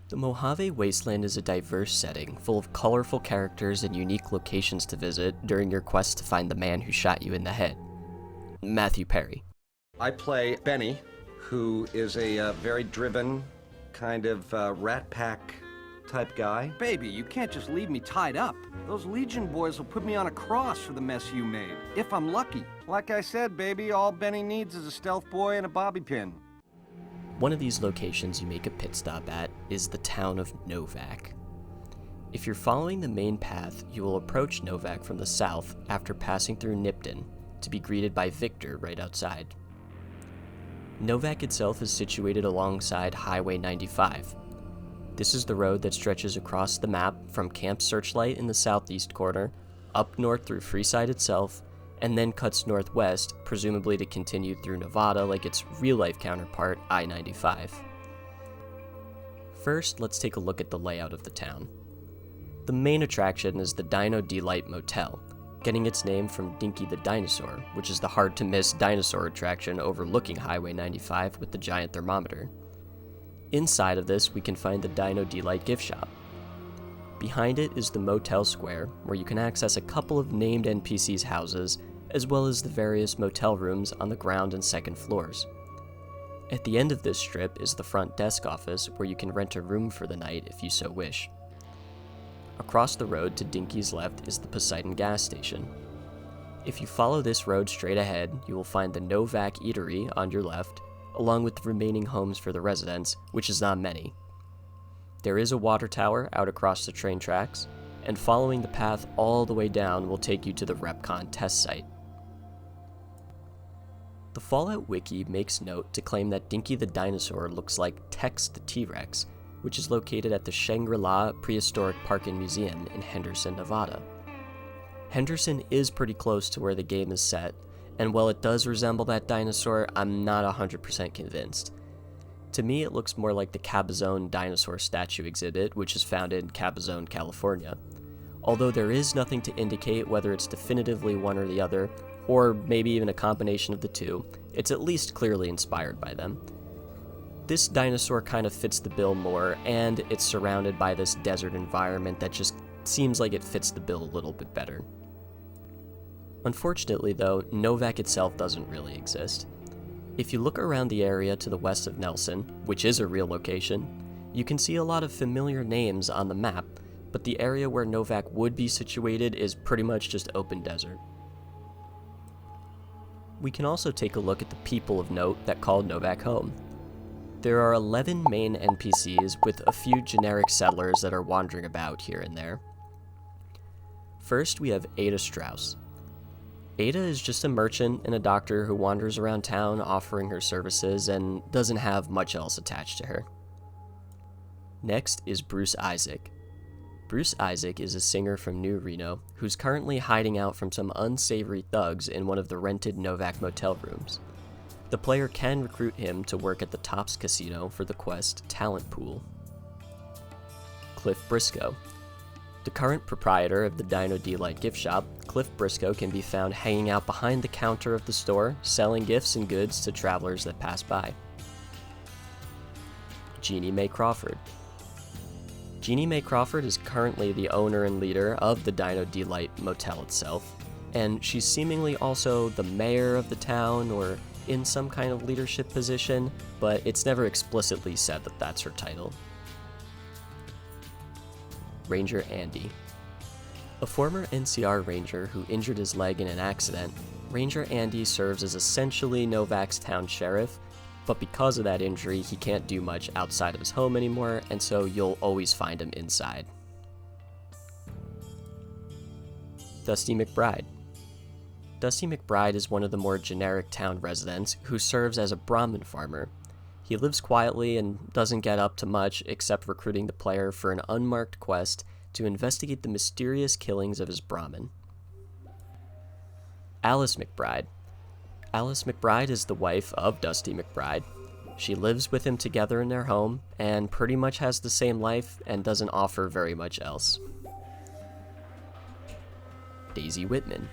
The Mojave Wasteland is a diverse setting, full of colorful characters and unique locations to visit during your quest to find the man who shot you in the head. Matthew Perry. I play Benny, who is a very driven, kind of rat pack type guy. Baby, you can't just leave me tied up. Those Legion boys will put me on a cross for the mess you made, if I'm lucky. Like I said, baby, all Benny needs is a stealth boy and a bobby pin. One of these locations you make a pit stop at is the town of Novac. If you're following the main path, you will approach Novac from the south after passing through Nipton to be greeted by Victor right outside. Novac itself is situated alongside Highway 95. This is the road that stretches across the map from Camp Searchlight in the southeast corner, up north through Freeside itself, and then cuts northwest, presumably to continue through Nevada like its real-life counterpart, I-95. First, let's take a look at the layout of the town. The main attraction is the Dino Delight Motel, getting its name from Dinky the Dinosaur, which is the hard-to-miss dinosaur attraction overlooking Highway 95 with the giant thermometer. Inside of this, we can find the Dino Delight gift shop. Behind it is the Motel Square, where you can access a couple of named NPCs' houses, as well as the various motel rooms on the ground and second floors. At the end of this strip is the front desk office, where you can rent a room for the night if you so wish. Across the road to Dinky's left is the Poseidon gas station. If you follow this road straight ahead, you will find the Novac Eatery on your left, along with the remaining homes for the residents, which is not many. There is a water tower out across the train tracks, and following the path all the way down will take you to the RepCon test site. The Fallout Wiki makes note to claim that Dinky the Dinosaur looks like Tex the T-Rex, which is located at the Shangri-La Prehistoric Park and Museum in Henderson, Nevada. Henderson is pretty close to where the game is set, and while it does resemble that dinosaur, I'm not 100% convinced. To me, it looks more like the Cabazon dinosaur statue exhibit, which is found in Cabazon, California. Although there is nothing to indicate whether it's definitively one or the other, or maybe even a combination of the two, it's at least clearly inspired by them. This dinosaur kind of fits the bill more, and it's surrounded by this desert environment that just seems like it fits the bill a little bit better. Unfortunately though, Novac itself doesn't really exist. If you look around the area to the west of Nelson, which is a real location, you can see a lot of familiar names on the map, but the area where Novac would be situated is pretty much just open desert. We can also take a look at the people of note that call Novac home. There are 11 main NPCs with a few generic settlers that are wandering about here and there. First, we have Ada Strauss. Ada is just a merchant and a doctor who wanders around town offering her services and doesn't have much else attached to her. Next is Bruce Isaac. Bruce Isaac is a singer from New Reno who's currently hiding out from some unsavory thugs in one of the rented Novac motel rooms. The player can recruit him to work at the Tops Casino for the quest Talent Pool. Cliff Briscoe. The current proprietor of the Dino Delight gift shop, Cliff Briscoe can be found hanging out behind the counter of the store, selling gifts and goods to travelers that pass by. Jeannie Mae Crawford. Jeannie Mae Crawford is currently the owner and leader of the Dino Delight motel itself, and she's seemingly also the mayor of the town or in some kind of leadership position, but it's never explicitly said that that's her title. Ranger Andy. A former NCR ranger who injured his leg in an accident, Ranger Andy serves as essentially Novac's town sheriff, but because of that injury, he can't do much outside of his home anymore, and so you'll always find him inside. Dusty McBride. Dusty McBride is one of the more generic town residents who serves as a Brahmin farmer. He lives quietly and doesn't get up to much except recruiting the player for an unmarked quest to investigate the mysterious killings of his Brahmin. Alice McBride. Alice McBride is the wife of Dusty McBride. She lives with him together in their home and pretty much has the same life and doesn't offer very much else. Daisy Whitman.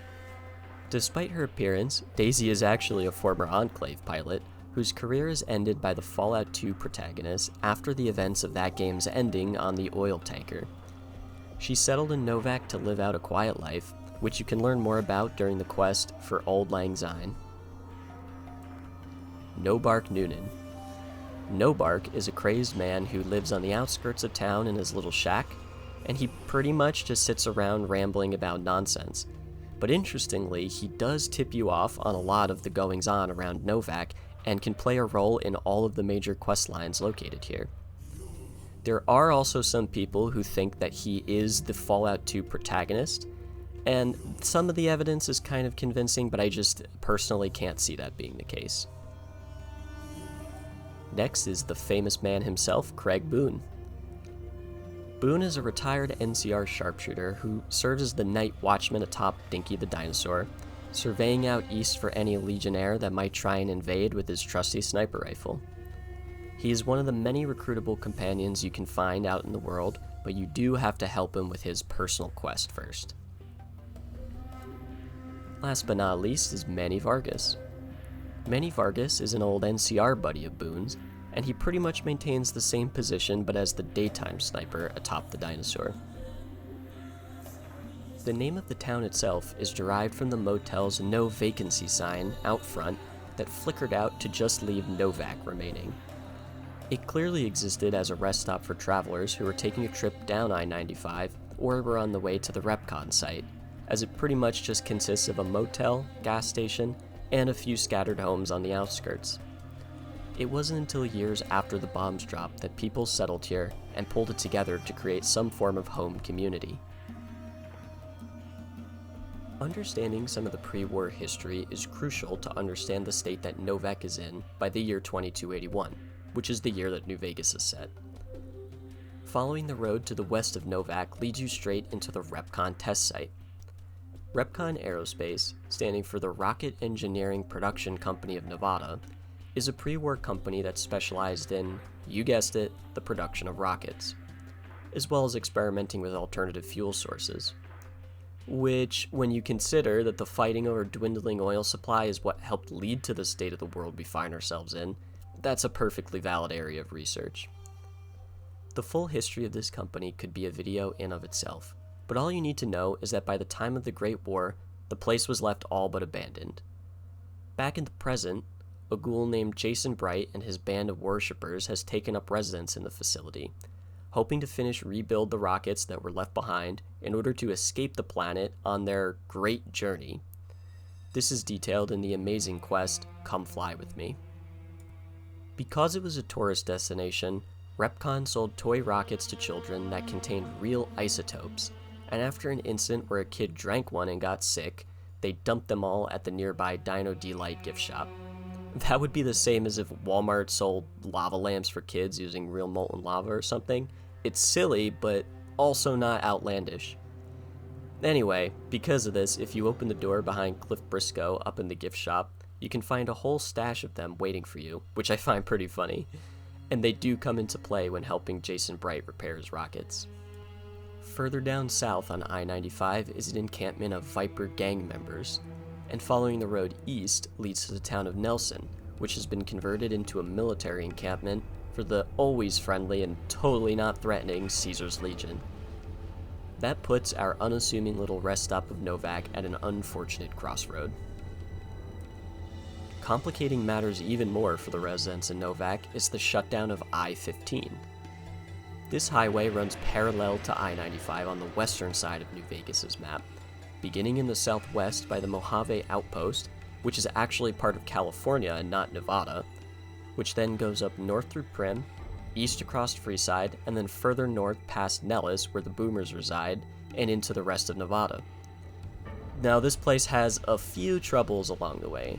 Despite her appearance, Daisy is actually a former Enclave pilot whose career is ended by the Fallout 2 protagonist after the events of that game's ending on the oil tanker. She settled in Novac to live out a quiet life, which you can learn more about during the quest for Auld Lang Syne. Nobark Noonan. Nobark is a crazed man who lives on the outskirts of town in his little shack, and he pretty much just sits around rambling about nonsense. But interestingly, he does tip you off on a lot of the goings-on around Novac and can play a role in all of the major quest lines located here. There are also some people who think that he is the Fallout 2 protagonist, and some of the evidence is kind of convincing, but I just personally can't see that being the case. Next is the famous man himself, Craig Boone. Boone is a retired NCR sharpshooter who serves as the night watchman atop Dinky the Dinosaur, surveying out east for any Legionnaire that might try and invade with his trusty sniper rifle. He is one of the many recruitable companions you can find out in the world, but you do have to help him with his personal quest first. Last but not least is Manny Vargas. Manny Vargas is an old NCR buddy of Boone's, and he pretty much maintains the same position but as the daytime sniper atop the Dinosaur. The name of the town itself is derived from the motel's no vacancy sign out front that flickered out to just leave Novac remaining. It clearly existed as a rest stop for travelers who were taking a trip down I-95 or were on the way to the REPCONN site, as it pretty much just consists of a motel, gas station, and a few scattered homes on the outskirts. It wasn't until years after the bombs dropped that people settled here and pulled it together to create some form of home community. Understanding some of the pre-war history is crucial to understand the state that Novac is in by the year 2281, which is the year that New Vegas is set. Following the road to the west of Novac leads you straight into the REPCONN test site. REPCONN Aerospace, standing for the Rocket Engineering Production Company of Nevada, is a pre-war company that specialized in, you guessed it, the production of rockets, as well as experimenting with alternative fuel sources. Which, when you consider that the fighting over dwindling oil supply is what helped lead to the state of the world we find ourselves in, that's a perfectly valid area of research. The full history of this company could be a video in of itself, but all you need to know is that by the time of the Great War, the place was left all but abandoned. Back in the present, a ghoul named Jason Bright and his band of worshippers has taken up residence in the facility, hoping to rebuild the rockets that were left behind in order to escape the planet on their great journey. This is detailed in the amazing quest, Come Fly With Me. Because it was a tourist destination, REPCONN sold toy rockets to children that contained real isotopes, and after an incident where a kid drank one and got sick, they dumped them all at the nearby Dino Delight gift shop. That would be the same as if Walmart sold lava lamps for kids using real molten lava or something. It's silly, but also not outlandish. Anyway, because of this, if you open the door behind Cliff Briscoe up in the gift shop, you can find a whole stash of them waiting for you, which I find pretty funny. And they do come into play when helping Jason Bright repair his rockets. Further down south on I-95 is an encampment of Viper gang members, and following the road east leads to the town of Nelson, which has been converted into a military encampment for the always friendly and totally not threatening Caesar's Legion. That puts our unassuming little rest stop of Novac at an unfortunate crossroad. Complicating matters even more for the residents in Novac is the shutdown of I-15. This highway runs parallel to I-95 on the western side of New Vegas's map, beginning in the southwest by the Mojave Outpost, which is actually part of California and not Nevada, which then goes up north through Primm, east across Freeside, and then further north past Nellis, where the Boomers reside, and into the rest of Nevada. Now, this place has a few troubles along the way.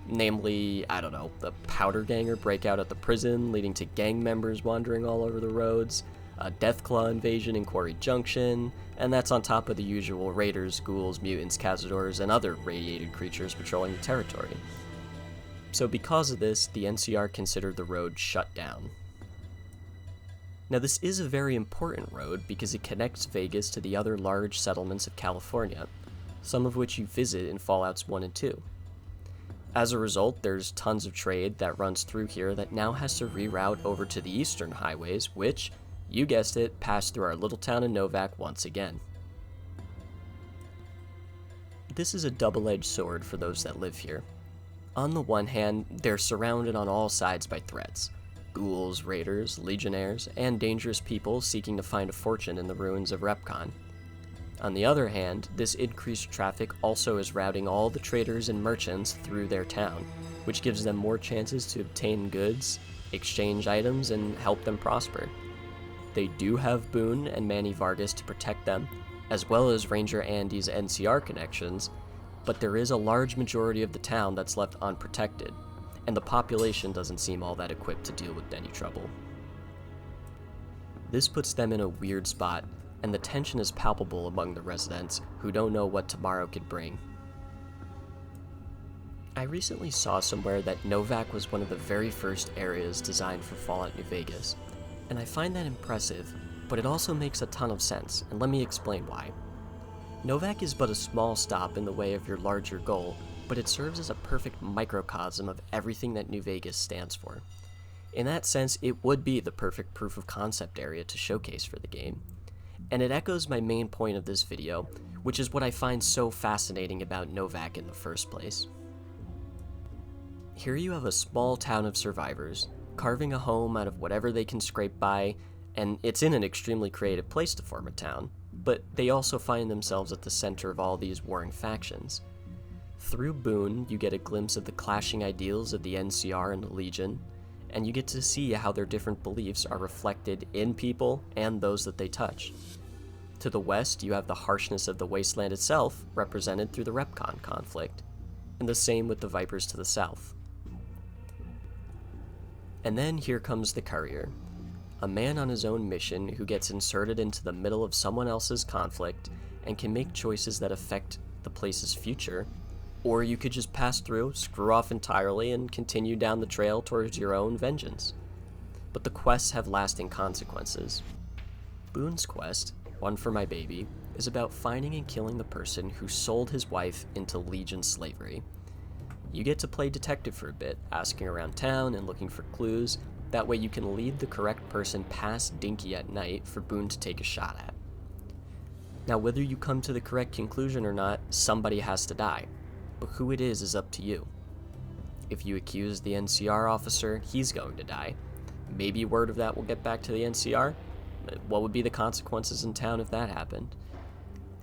Namely, the Powder Ganger breakout at the prison, leading to gang members wandering all over the roads, a Deathclaw invasion in Quarry Junction, and that's on top of the usual raiders, ghouls, mutants, cazadors, and other radiated creatures patrolling the territory. So because of this, the NCR considered the road shut down. Now, this is a very important road because it connects Vegas to the other large settlements of California, some of which you visit in Fallouts 1 and 2. As a result, there's tons of trade that runs through here that now has to reroute over to the eastern highways, which, you guessed it, pass through our little town of Novac once again. This is a double-edged sword for those that live here. On the one hand, they're surrounded on all sides by threats. Ghouls, raiders, legionnaires, and dangerous people seeking to find a fortune in the ruins of Repcon. On the other hand, this increased traffic also is routing all the traders and merchants through their town, which gives them more chances to obtain goods, exchange items, and help them prosper. They do have Boone and Manny Vargas to protect them, as well as Ranger Andy's NCR connections, but there is a large majority of the town that's left unprotected, and the population doesn't seem all that equipped to deal with any trouble. This puts them in a weird spot, and the tension is palpable among the residents who don't know what tomorrow could bring. I recently saw somewhere that Novac was one of the very first areas designed for Fallout New Vegas, and I find that impressive, but it also makes a ton of sense, and let me explain why. Novac is but a small stop in the way of your larger goal, but it serves as a perfect microcosm of everything that New Vegas stands for. In that sense, it would be the perfect proof of concept area to showcase for the game. And it echoes my main point of this video, which is what I find so fascinating about Novac in the first place. Here you have a small town of survivors, carving a home out of whatever they can scrape by, and it's in an extremely creative place to form a town, but they also find themselves at the center of all these warring factions. Through Boone, you get a glimpse of the clashing ideals of the NCR and the Legion, and you get to see how their different beliefs are reflected in people and those that they touch. To the west, you have the harshness of the wasteland itself, represented through the Repcon conflict, and the same with the Vipers to the south. And then here comes the Courier, a man on his own mission who gets inserted into the middle of someone else's conflict and can make choices that affect the place's future, or you could just pass through, screw off entirely, and continue down the trail towards your own vengeance. But the quests have lasting consequences. Boone's quest, One for My Baby, is about finding and killing the person who sold his wife into Legion slavery. You get to play detective for a bit, asking around town and looking for clues. That way you can lead the correct person past Dinky at night for Boone to take a shot at. Now, whether you come to the correct conclusion or not, somebody has to die, but who it is up to you. If you accuse the NCR officer, he's going to die. Maybe word of that will get back to the NCR? What would be the consequences in town if that happened?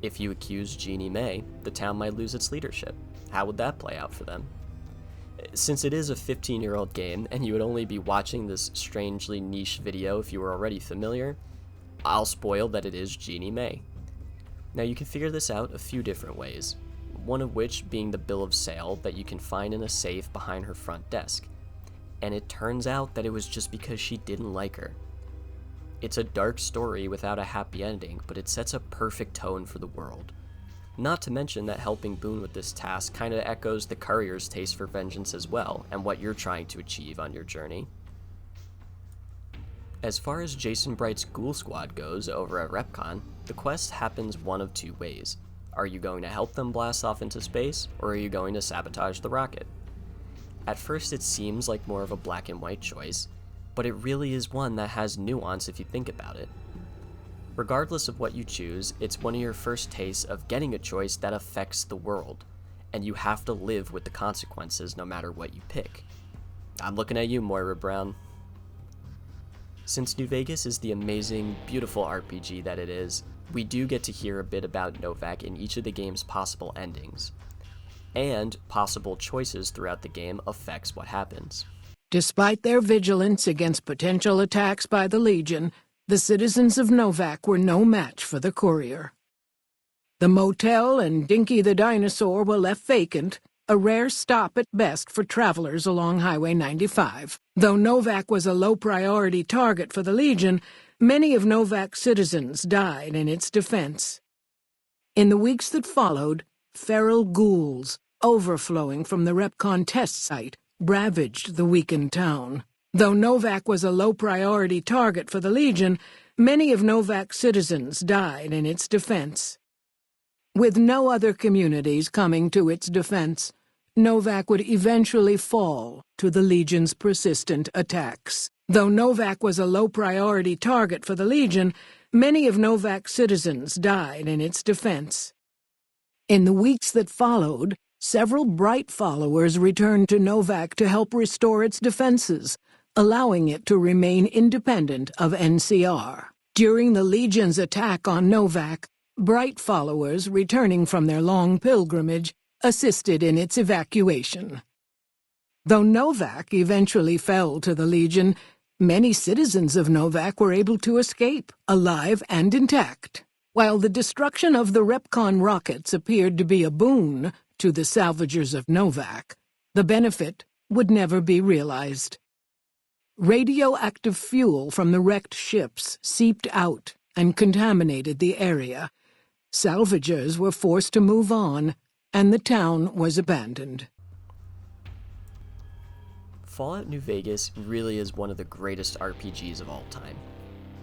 If you accuse Jeannie May, the town might lose its leadership. How would that play out for them? Since it is a 15-year-old game, and you would only be watching this strangely niche video if you were already familiar, I'll spoil that it is Jeannie May. Now you can figure this out a few different ways, one of which being the bill of sale that you can find in a safe behind her front desk. And it turns out that it was just because she didn't like her. It's a dark story without a happy ending, but it sets a perfect tone for the world. Not to mention that helping Boone with this task kinda echoes the Courier's taste for vengeance as well, and what you're trying to achieve on your journey. As far as Jason Bright's Ghoul Squad goes over at Repcon, the quest happens one of two ways. Are you going to help them blast off into space, or are you going to sabotage the rocket? At first it seems like more of a black and white choice, but it really is one that has nuance if you think about it. Regardless of what you choose, it's one of your first tastes of getting a choice that affects the world, and you have to live with the consequences no matter what you pick. I'm looking at you, Moira Brown. Since New Vegas is the amazing, beautiful RPG that it is, we do get to hear a bit about Novac in each of the game's possible endings, and possible choices throughout the game affects what happens. Despite their vigilance against potential attacks by the Legion, the citizens of Novac were no match for the Courier. The motel and Dinky the Dinosaur were left vacant, a rare stop at best for travelers along Highway 95. Though Novac was a low-priority target for the Legion, many of Novac's citizens died in its defense. In the weeks that followed, feral ghouls, overflowing from the Repcon test site, ravaged the weakened town. Though Novac was a low-priority target for the Legion, many of Novac's citizens died in its defense. With no other communities coming to its defense, Novac would eventually fall to the Legion's persistent attacks. Though Novac was a low-priority target for the Legion, many of Novac's citizens died in its defense. In the weeks that followed, several bright followers returned to Novac to help restore its defenses, allowing it to remain independent of NCR. During the Legion's attack on Novac, bright followers returning from their long pilgrimage assisted in its evacuation. Though Novac eventually fell to the Legion, many citizens of Novac were able to escape, alive and intact. While the destruction of the Repcon rockets appeared to be a boon to the salvagers of Novac, the benefit would never be realized. Radioactive fuel from the wrecked ships seeped out and contaminated the area. Salvagers were forced to move on, and the town was abandoned. Fallout New Vegas really is one of the greatest RPGs of all time.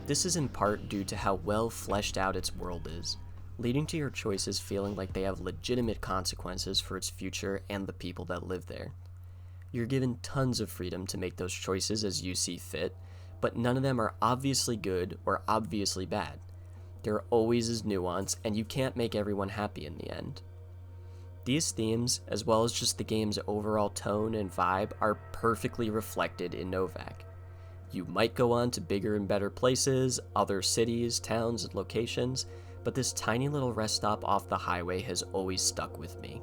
This is in part due to how well fleshed out its world is, leading to your choices feeling like they have legitimate consequences for its future and the people that live there. You're given tons of freedom to make those choices as you see fit, but none of them are obviously good or obviously bad. There always is nuance, and you can't make everyone happy in the end. These themes, as well as just the game's overall tone and vibe, are perfectly reflected in Novac. You might go on to bigger and better places, other cities, towns, and locations, but this tiny little rest stop off the highway has always stuck with me.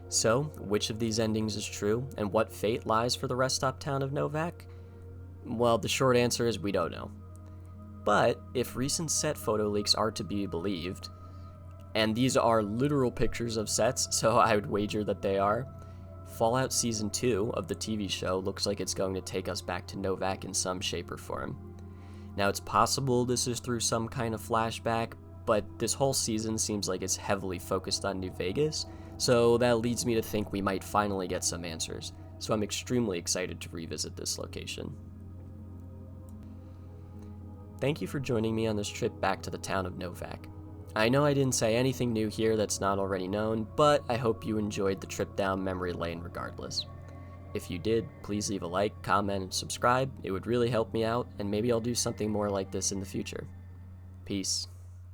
So, which of these endings is true, and what fate lies for the rest stop town of Novac? Well, the short answer is we don't know. But, if recent set photo leaks are to be believed, and these are literal pictures of sets, so I would wager that they are, Fallout Season 2 of the TV show looks like it's going to take us back to Novac in some shape or form. Now, it's possible this is through some kind of flashback, but this whole season seems like it's heavily focused on New Vegas, so that leads me to think we might finally get some answers, so I'm extremely excited to revisit this location. Thank you for joining me on this trip back to the town of Novac. I know I didn't say anything new here that's not already known, but I hope you enjoyed the trip down memory lane regardless. If you did, please leave a like, comment, and subscribe. It would really help me out, and maybe I'll do something more like this in the future. Peace.